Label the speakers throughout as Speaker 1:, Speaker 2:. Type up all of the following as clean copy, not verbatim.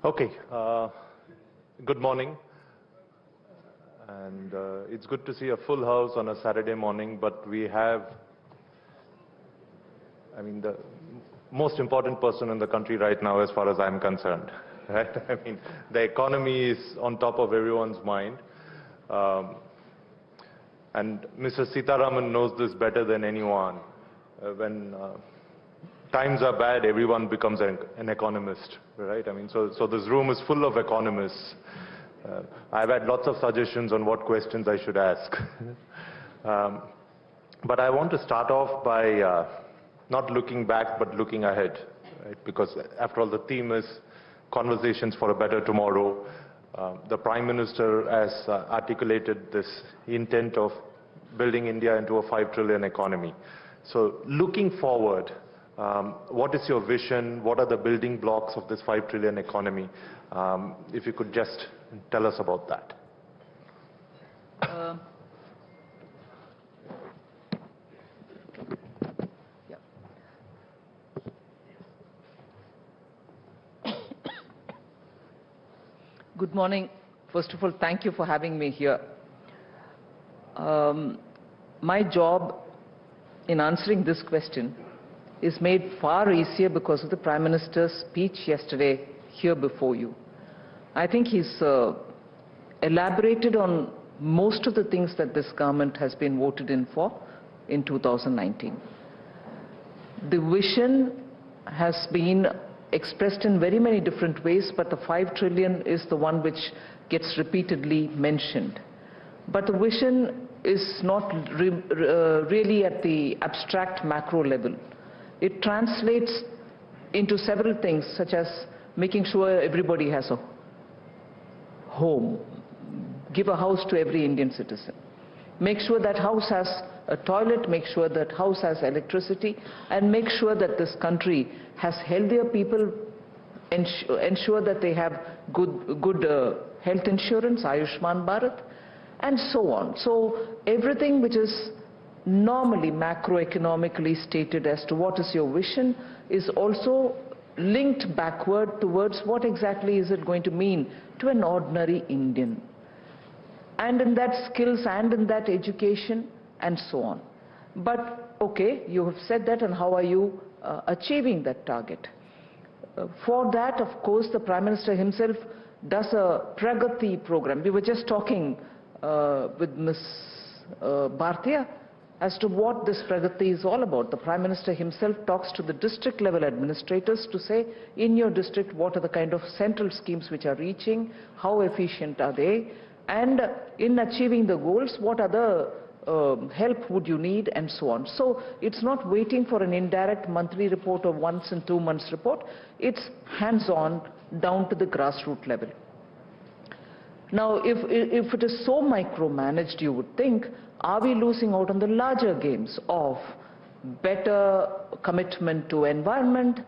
Speaker 1: Okay, good morning. And it's good to see a full house on a Saturday morning, but we have, the most important person in the country right now as far as I'm concerned, right? The economy is on top of everyone's mind. And Mr. Sitharaman knows this better than anyone. When times are bad, everyone becomes an economist, right? So this room is full of economists. I've had lots of suggestions on what questions I should ask. But I want to start off by not looking back, but looking ahead, right? Because after all, the theme is conversations for a better tomorrow. The Prime Minister has articulated this intent of building India into a 5 trillion economy. So looking forward, what is your vision? What are the building blocks of this 5 trillion economy? If you could just tell us about that.
Speaker 2: Good morning. First of all, thank you for having me here. My job in answering this question is made far easier because of the Prime Minister's speech yesterday here before you. I think he's elaborated on most of the things that this government has been voted in for in 2019. The vision has been expressed in very many different ways, but the 5 trillion is the one which gets repeatedly mentioned. But the vision is not really at the abstract macro level. It translates into several things, such as making sure everybody has a home, give a house to every Indian citizen, make sure that house has a toilet, make sure that house has electricity, and make sure that this country has healthier people, ensure that they have good health insurance, Ayushman Bharat, and so on. So everything which is normally macroeconomically stated as to what is your vision is also linked backward towards what exactly is it going to mean to an ordinary Indian, and in that skills and in that education and so on. But okay, you have said that, and how are you achieving that target? For that, of course, the Prime Minister himself does a Pragati program. We were just talking with Ms. Bhartiya as to what this Pragati is all about. The Prime Minister himself talks to the district level administrators to say, in your district, what are the kind of central schemes which are reaching, how efficient are they, and in achieving the goals, what other help would you need, and so on. So it's not waiting for an indirect monthly report or once in 2 months report. It's hands-on, down to the grassroots level. Now, if it is so micromanaged, you would think, are we losing out on the larger games of better commitment to environment,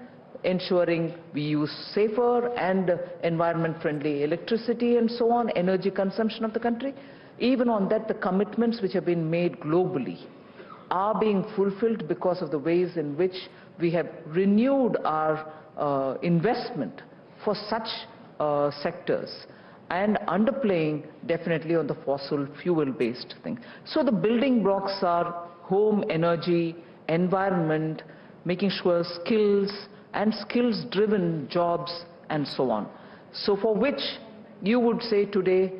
Speaker 2: ensuring we use safer and environment-friendly electricity and so on, energy consumption of the country? Even on that, the commitments which have been made globally are being fulfilled because of the ways in which we have renewed our investment for such sectors, and underplaying definitely on the fossil fuel-based thing. So the building blocks are home, energy, environment, making sure skills and skills-driven jobs and so on. So for which you would say today,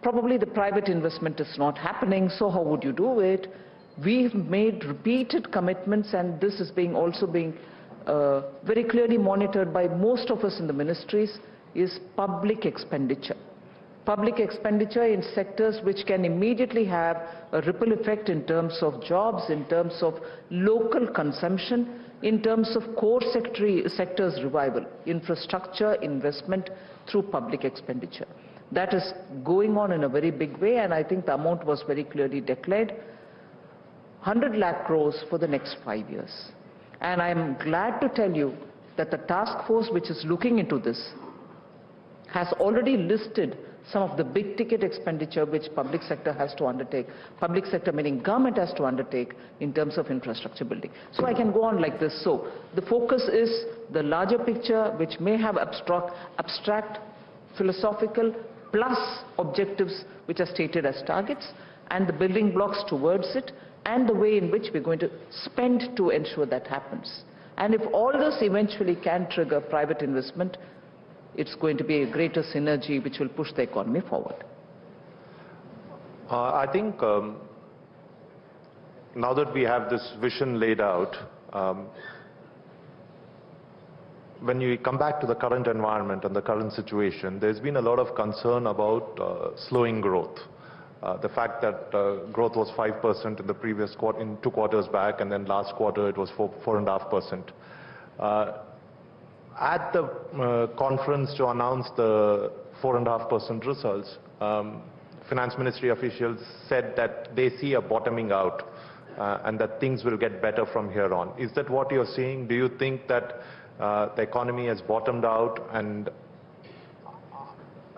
Speaker 2: probably the private investment is not happening, so how would you do it? We've made repeated commitments, and this is also being very clearly monitored by most of us in the ministries, is public expenditure. Public expenditure in sectors which can immediately have a ripple effect in terms of jobs, in terms of local consumption, in terms of core sectors revival, infrastructure, investment through public expenditure. That is going on in a very big way, and I think the amount was very clearly declared, 100 lakh crores for the next 5 years. And I'm glad to tell you that the task force which is looking into this has already listed some of the big ticket expenditure which public sector has to undertake, public sector meaning government has to undertake in terms of infrastructure building. So I can go on like this. So the focus is the larger picture which may have abstract, philosophical, plus objectives which are stated as targets, and the building blocks towards it, and the way in which we're going to spend to ensure that happens. And if all this eventually can trigger private investment, it's going to be a greater synergy which will push the economy forward.
Speaker 1: I think now that we have this vision laid out, when you come back to the current environment and the current situation, there's been a lot of concern about slowing growth. The fact that growth was 5% in the previous quarter, in 2 quarters back, and then last quarter it was 4.5%. At the conference to announce the 4.5% results, Finance Ministry officials said that they see a bottoming out and that things will get better from here on. Is that what you're seeing? Do you think that the economy has bottomed out and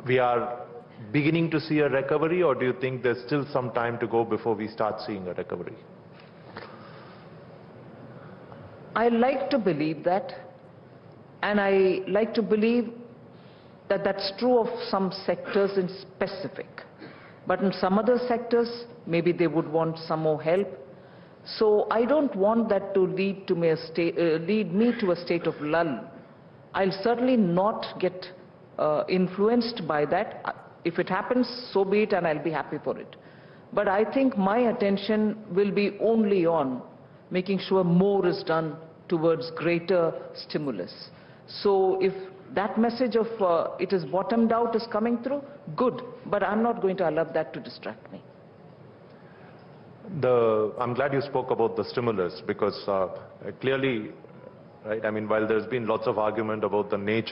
Speaker 1: we are beginning to see a recovery, or do you think there's still some time to go before we start seeing a recovery?
Speaker 2: I like to believe that, and I like to believe that that's true of some sectors in specific. But in some other sectors, maybe they would want some more help. So I don't want that to lead me to a state of lull. I'll certainly not get influenced by that. If it happens, so be it, and I'll be happy for it. But I think my attention will be only on making sure more is done towards greater stimulus. So if that message of it is bottomed out is coming through, good. But I'm not going to allow that to distract me.
Speaker 1: I'm glad you spoke about the stimulus, because clearly, right, I mean, while there's been lots of argument about the nature